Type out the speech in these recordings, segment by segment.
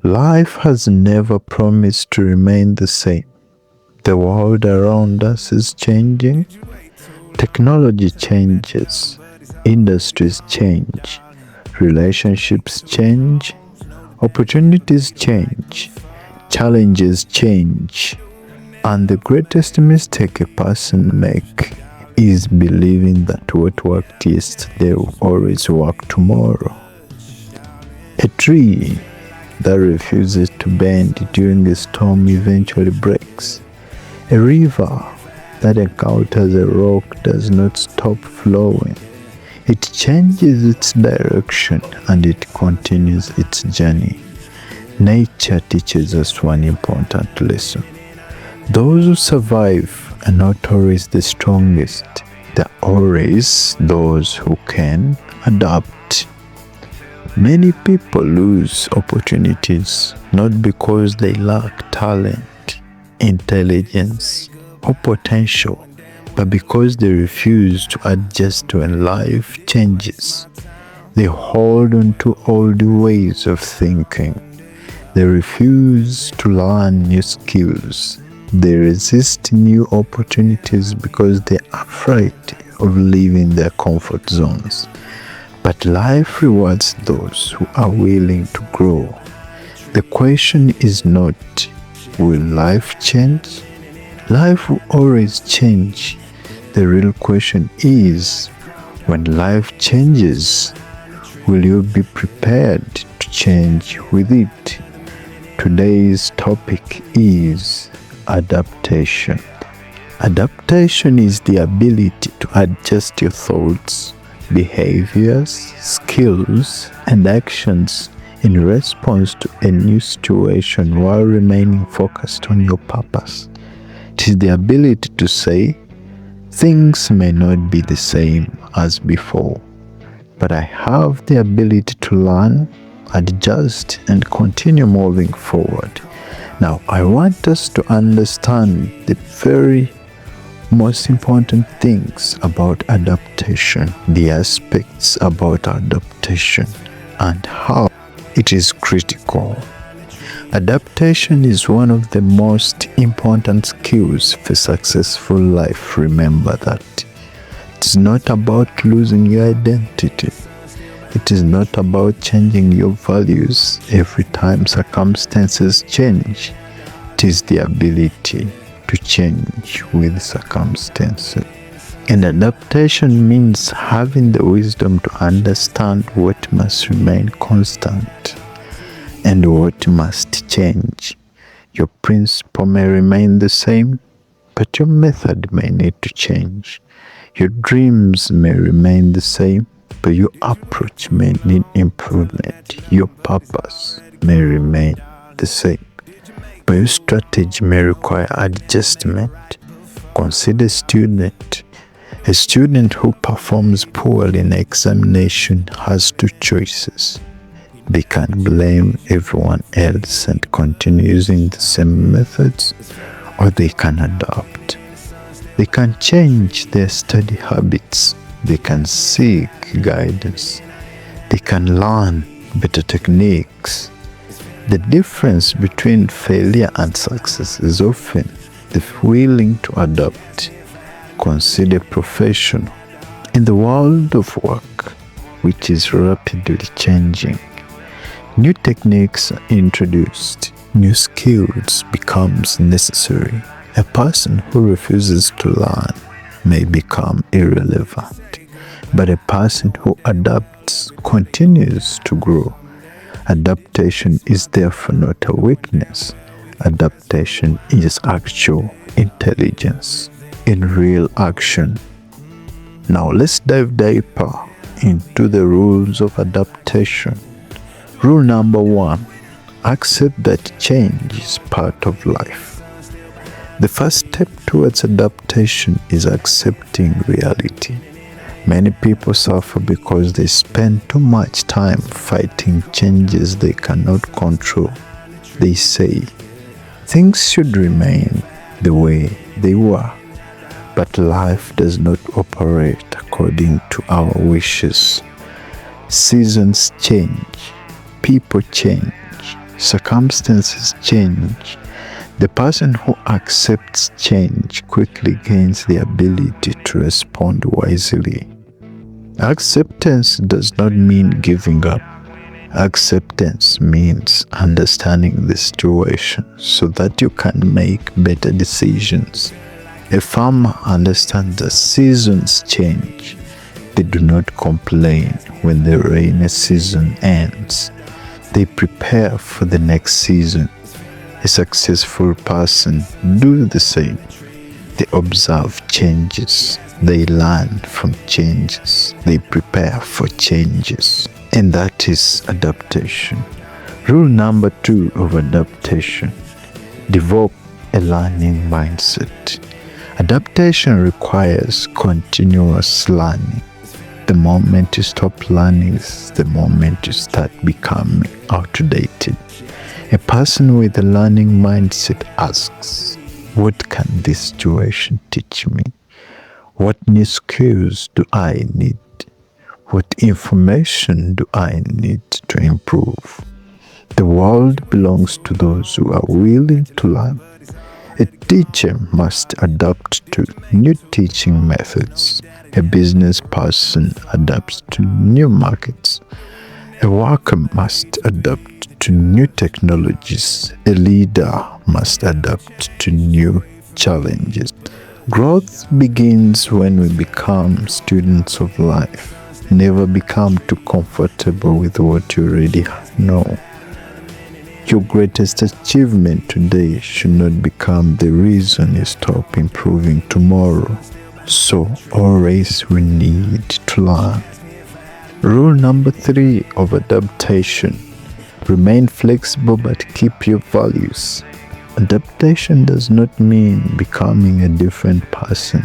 Life has never promised to remain the same. The world around us is changing. Technology changes. Industries change. Relationships change. Opportunities change. Challenges change. And the greatest mistake a person makes is believing that what worked yesterday will always work tomorrow. A tree that refuses to bend during a storm eventually breaks. A river that encounters a rock does not stop flowing. It changes its direction and it continues its journey. Nature teaches us one important lesson. Those who survive are not always the strongest. They're always those who can adapt. Many people lose opportunities not because they lack talent, intelligence, or potential, but because they refuse to adjust when life changes. They hold on to old ways of thinking. They refuse to learn new skills. They resist new opportunities because they are afraid of leaving their comfort zones. But life rewards those who are willing to grow. The question is not, will life change? Life will always change. The real question is, when life changes, will you be prepared to change with it? Today's topic is adaptation. Adaptation is the ability to adjust your thoughts, behaviors, skills, and actions in response to a new situation while remaining focused on your purpose. It is the ability to say, things may not be the same as before, but I have the ability to learn, adjust, and continue moving forward. Now, I want us to understand the very most important things about adaptation, the aspects about adaptation, and how it is critical. Adaptation is one of the most important skills for successful life. Remember that. It is not about losing your identity. It is not about changing your values every time circumstances change. It is the ability to change with circumstances. And adaptation means having the wisdom to understand what must remain constant and what must change. Your principle may remain the same, but your method may need to change. Your dreams may remain the same, but your approach may need improvement. Your purpose may remain the same, but your strategy may require adjustment. Consider student. A student who performs poorly in an examination has two choices. They can blame everyone else and continue using the same methods, or they can adapt. They can change their study habits. They can seek guidance. They can learn better techniques. The difference between failure and success is often the willing to adapt. Consider professional. In the world of work, which is rapidly changing, new techniques are introduced. New skills becomes necessary. A person who refuses to learn may become irrelevant, but a person who adapts continues to grow. Adaptation is therefore not a weakness. Adaptation is actual intelligence in real action. Now let's dive deeper into the rules of adaptation. Rule number 1, accept that change is part of life. The first step towards adaptation is accepting reality. Many people suffer because they spend too much time fighting changes they cannot control. They say, things should remain the way they were, but life does not operate according to our wishes. Seasons change, people change, circumstances change. The person who accepts change quickly gains the ability to respond wisely. Acceptance does not mean giving up. Acceptance means understanding the situation so that you can make better decisions. A farmer understands that seasons change. They do not complain when the rainy season ends. They prepare for the next season. A successful person do the same. They observe changes. They learn from changes. They prepare for changes. And that is adaptation. Rule number 2 of adaptation: develop a learning mindset. Adaptation requires continuous learning. The moment you stop learning is the moment you start becoming outdated. A person with a learning mindset asks, what can this situation teach me? What new skills do I need? What information do I need to improve? The world belongs to those who are willing to learn. A teacher must adapt to new teaching methods. A business person adapts to new markets. A worker must adapt to new technologies. A leader must adapt to new challenges. Growth begins when we become students of life. Never become too comfortable with what you already know. Your greatest achievement today should not become the reason you stop improving tomorrow. So always we need to learn. Rule number 3 of adaptation: remain flexible but keep your values. Adaptation does not mean becoming a different person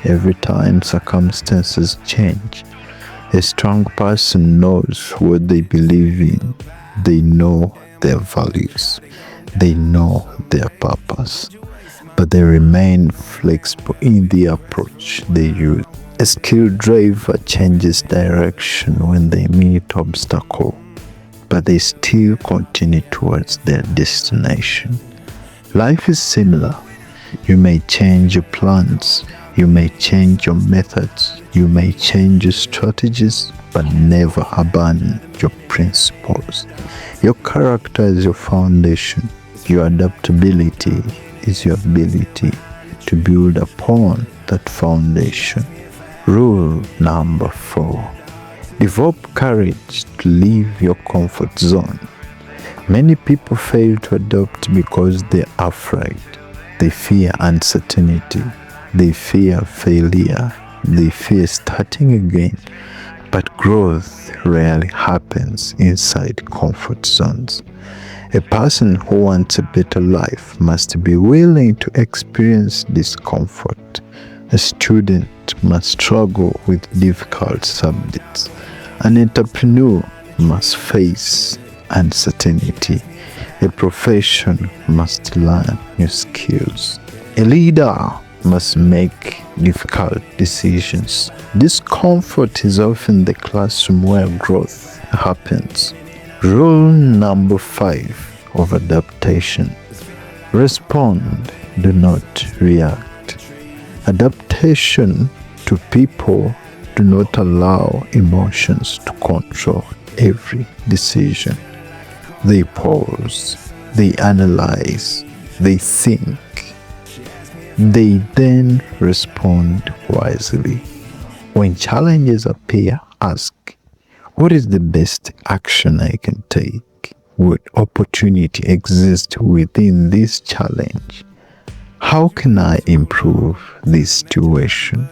every time circumstances change. A strong person knows what they believe in. They know their values. They know their purpose. But they remain flexible in the approach they use. A skilled driver changes direction when they meet obstacles, but they still continue towards their destination. Life is similar. You may change your plans, you may change your methods, you may change your strategies, but never abandon your principles. Your character is your foundation. Your adaptability is your ability to build upon that foundation. Rule number 4: develop courage to leave your comfort zone. Many people fail to adapt because they are afraid. They fear uncertainty. They fear failure. They fear starting again. But growth rarely happens inside comfort zones. A person who wants a better life must be willing to experience discomfort. A student must struggle with difficult subjects. An entrepreneur must face uncertainty. A profession must learn new skills. A leader must make difficult decisions. Discomfort is often the classroom where growth happens. Rule number 5 of adaptation: respond, do not react. Adaptation to people do not allow emotions to control every decision. They pause, they analyze, they think. They then respond wisely. When challenges appear, ask, what is the best action I can take? What opportunity exists within this challenge? How can I improve this situation?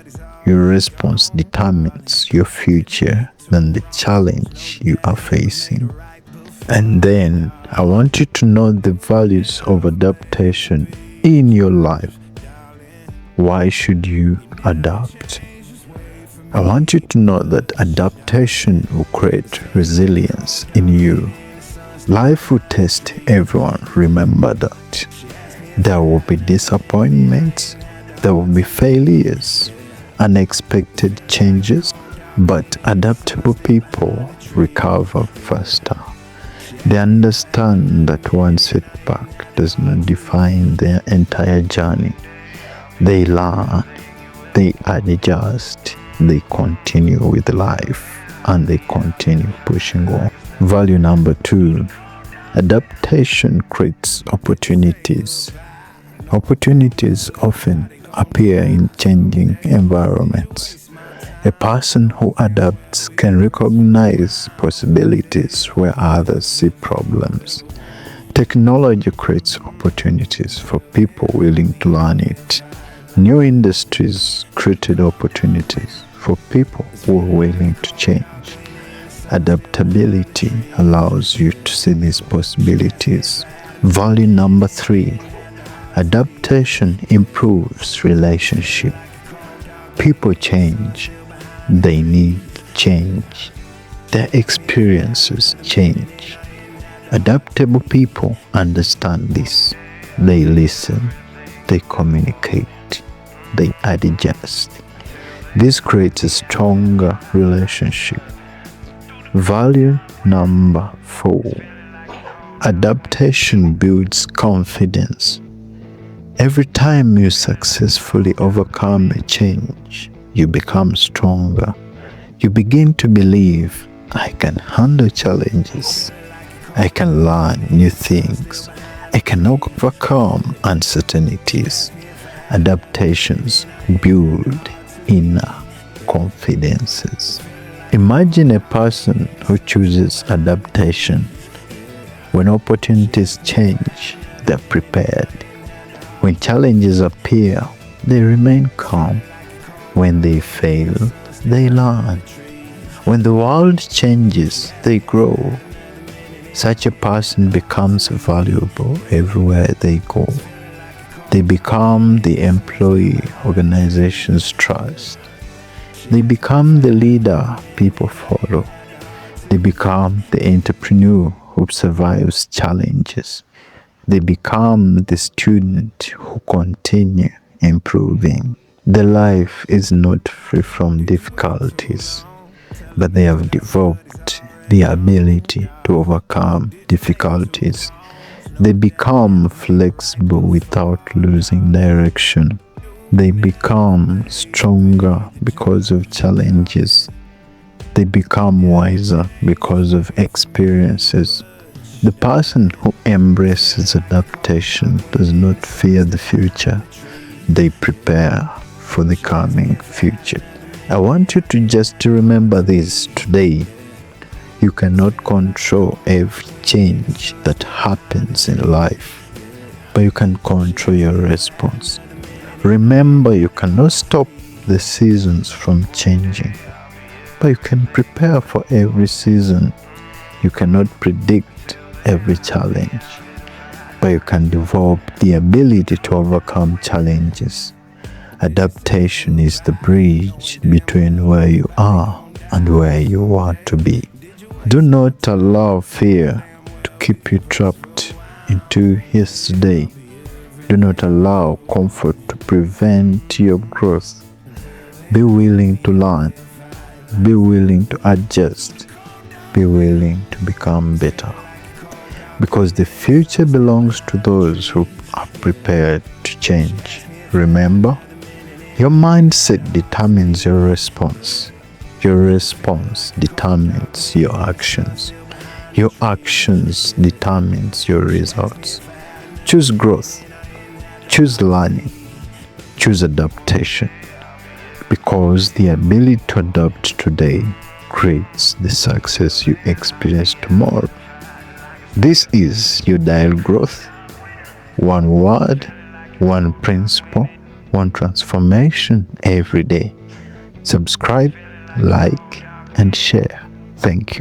Your response determines your future than the challenge you are facing. And then I want you to know the values of adaptation in your life. Why should you adapt? I want you to know that adaptation will create resilience in you. Life will test everyone. Remember that. There will be disappointments, there will be failures, unexpected changes, but adaptable people recover faster. They understand that one setback does not define their entire journey. They learn, they adjust, they continue with life, and they continue pushing on. Value number 2, adaptation creates opportunities. Opportunities often appear in changing environments. A person who adapts can recognize possibilities where others see problems. Technology creates opportunities for people willing to learn it. New industries created opportunities for people who are willing to change. Adaptability allows you to see these possibilities. Value number 3, adaptation improves relationship. People change. They need change. Their experiences change. Adaptable people understand this. They listen. They communicate. They adjust. This creates a stronger relationship. Value number 4, adaptation builds confidence. Every time you successfully overcome a change, you become stronger. You begin to believe, I can handle challenges. I can learn new things. I can overcome uncertainties. Adaptations build inner confidences. Imagine a person who chooses adaptation. When opportunities change, they're prepared. When challenges appear, they remain calm. When they fail, they learn. When the world changes, they grow. Such a person becomes valuable everywhere they go. They become the employee organizations trust. They become the leader people follow. They become the entrepreneur who survives challenges. They become the student who continue improving. Their life is not free from difficulties, but they have developed the ability to overcome difficulties. They become flexible without losing direction. They become stronger because of challenges. They become wiser because of experiences. The person who embraces adaptation does not fear the future. They prepare for the coming future. I want you to just remember this today. You cannot control every change that happens in life, but you can control your response. Remember, you cannot stop the seasons from changing, but you can prepare for every season. You cannot predict every challenge, but you can develop the ability to overcome challenges. Adaptation is the bridge between where you are and where you want to be. Do not allow fear to keep you trapped into yesterday. Do not allow comfort to prevent your growth. Be willing to learn. Be willing to adjust. Be willing to become better. Because the future belongs to those who are prepared to change. Remember, your mindset determines your response. Your response determines your actions. Your actions determines your results. Choose growth. Choose learning. Choose adaptation. Because the ability to adapt today creates the success you experience tomorrow. This is your Dial Growth. One word, one principle, one transformation every day. Subscribe, like, and share. Thank you.